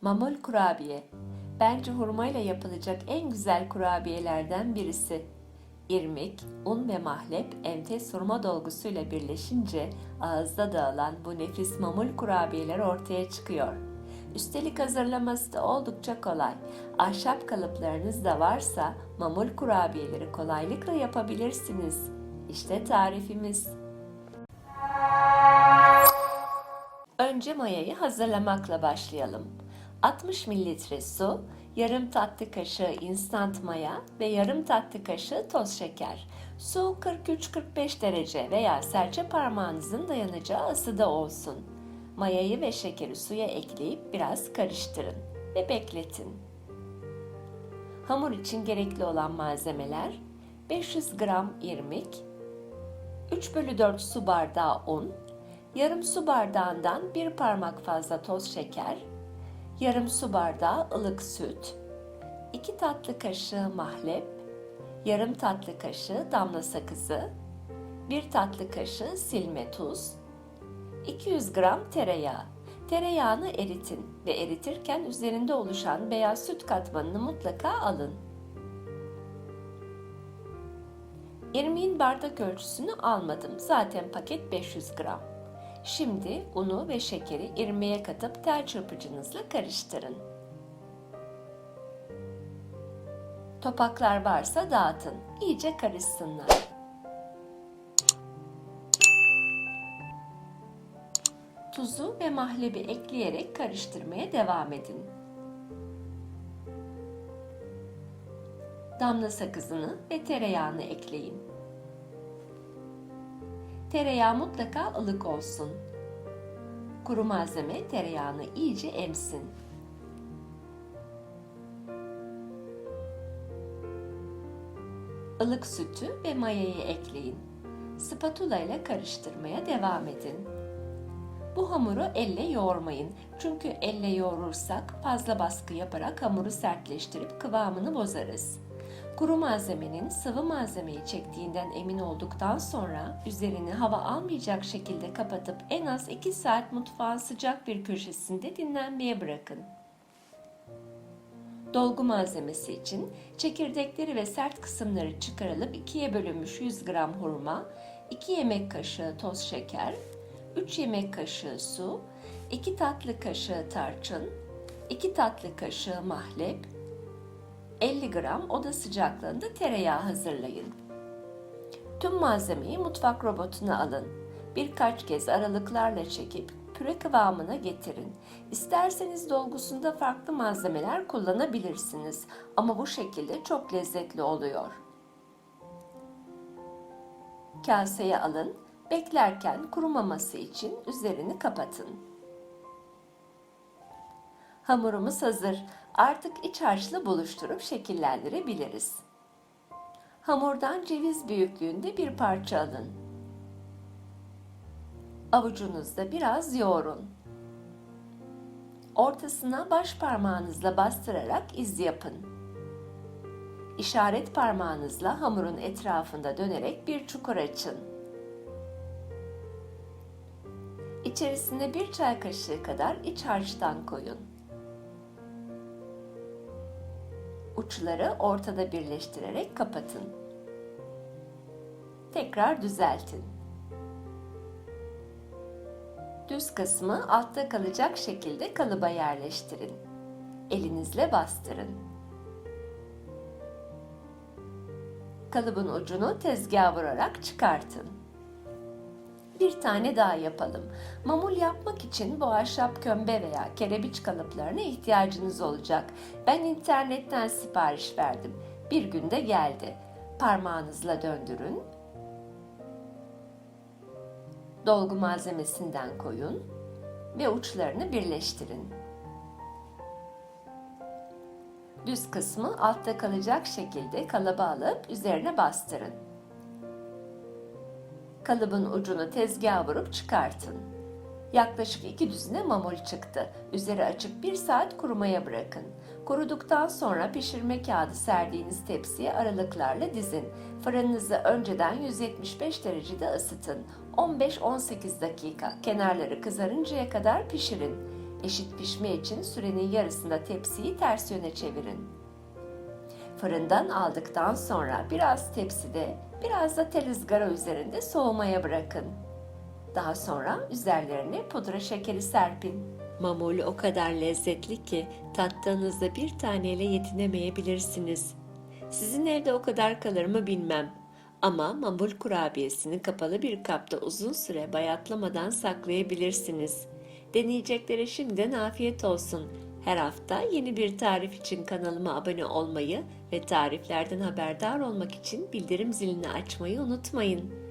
Mamul kurabiye. Bence hurmayla yapılacak en güzel kurabiyelerden birisi. İrmik, un ve mahlep enfes hurma dolgusuyla birleşince ağızda dağılan bu nefis mamul kurabiyeler ortaya çıkıyor. Üstelik hazırlaması da oldukça kolay. Ahşap kalıplarınız da varsa mamul kurabiyeleri kolaylıkla yapabilirsiniz. İşte tarifimiz. Önce mayayı hazırlamakla başlayalım. 60 mililitre su, yarım tatlı kaşığı instant maya ve yarım tatlı kaşığı toz şeker. Su 43-45 derece veya serçe parmağınızın dayanacağı ısıda olsun. Mayayı ve şekeri suya ekleyip biraz karıştırın ve bekletin. Hamur için gerekli olan malzemeler: 500 gram irmik, 3/4 su bardağı un, yarım su bardağından bir parmak fazla toz şeker, yarım su bardağı ılık süt, 2 tatlı kaşığı mahlep, yarım tatlı kaşığı damla sakızı, 1 tatlı kaşığı silme tuz, 200 gram tereyağı. Tereyağını eritin ve eritirken üzerinde oluşan beyaz süt katmanını mutlaka alın. İrmiğin bardak ölçüsünü almadım. Zaten paket 500 gram. Şimdi unu ve şekeri irmiğe katıp tel çırpıcınızla karıştırın. Topaklar varsa dağıtın. İyice karışsınlar. Tuzu ve mahlebi ekleyerek karıştırmaya devam edin. Damla sakızını ve tereyağını ekleyin. Tereyağı mutlaka ılık olsun. Kuru malzeme tereyağını iyice emsin. Ilık sütü ve mayayı ekleyin. Spatula ile karıştırmaya devam edin. Bu hamuru elle yoğurmayın. Çünkü elle yoğurursak fazla baskı yaparak hamuru sertleştirip kıvamını bozarız. Kuru malzemenin sıvı malzemeyi çektiğinden emin olduktan sonra üzerini hava almayacak şekilde kapatıp en az 2 saat mutfağın sıcak bir köşesinde dinlenmeye bırakın. Dolgu malzemesi için çekirdekleri ve sert kısımları çıkarılıp ikiye bölünmüş 100 gram hurma, 2 yemek kaşığı toz şeker, 3 yemek kaşığı su, 2 tatlı kaşığı tarçın, 2 tatlı kaşığı mahlep, 50 gram oda sıcaklığında tereyağı hazırlayın. Tüm malzemeyi mutfak robotuna alın. Birkaç kez aralıklarla çekip püre kıvamına getirin. İsterseniz dolgusunda farklı malzemeler kullanabilirsiniz ama bu şekilde çok lezzetli oluyor. Kaseye alın. Beklerken kurumaması için üzerini kapatın. Hamurumuz hazır. Artık iç harçla buluşturup şekillendirebiliriz. Hamurdan ceviz büyüklüğünde bir parça alın. Avucunuzda biraz yoğurun. Ortasına baş parmağınızla bastırarak iz yapın. İşaret parmağınızla hamurun etrafında dönerek bir çukur açın. İçerisine 1 çay kaşığı kadar iç harçtan koyun. Uçları ortada birleştirerek kapatın. Tekrar düzeltin. Düz kısmı altta kalacak şekilde kalıba yerleştirin. Elinizle bastırın. Kalıbın ucunu tezgaha vurarak çıkartın. Bir tane daha yapalım. Mamul yapmak için bu ahşap kömbe veya kerebiç kalıplarına ihtiyacınız olacak. Ben internetten sipariş verdim. Bir günde geldi. Parmağınızla döndürün. Dolgu malzemesinden koyun ve uçlarını birleştirin. Düz kısmı altta kalacak şekilde kalıba alıp üzerine bastırın. Kalıbın ucunu tezgaha vurup çıkartın. Yaklaşık 2 düzine mamul çıktı. Üzeri açık 1 saat kurumaya bırakın. Kuruduktan sonra pişirme kağıdı serdiğiniz tepsiye aralıklarla dizin. Fırınınızı önceden 175 derecede ısıtın. 15-18 dakika kenarları kızarıncaya kadar pişirin. Eşit pişme için sürenin yarısında tepsiyi ters yöne çevirin. Fırından aldıktan sonra biraz tepside, biraz da tel ızgara üzerinde soğumaya bırakın. Daha sonra üzerlerine pudra şekeri serpin. Mamul o kadar lezzetli ki tattığınızda bir taneyle yetinemeyebilirsiniz. Sizin evde o kadar kalır mı bilmem. Ama mamul kurabiyesini kapalı bir kapta uzun süre bayatlamadan saklayabilirsiniz. Deneyeceklere şimdiden afiyet olsun. Her hafta yeni bir tarif için kanalıma abone olmayı ve tariflerden haberdar olmak için bildirim zilini açmayı unutmayın.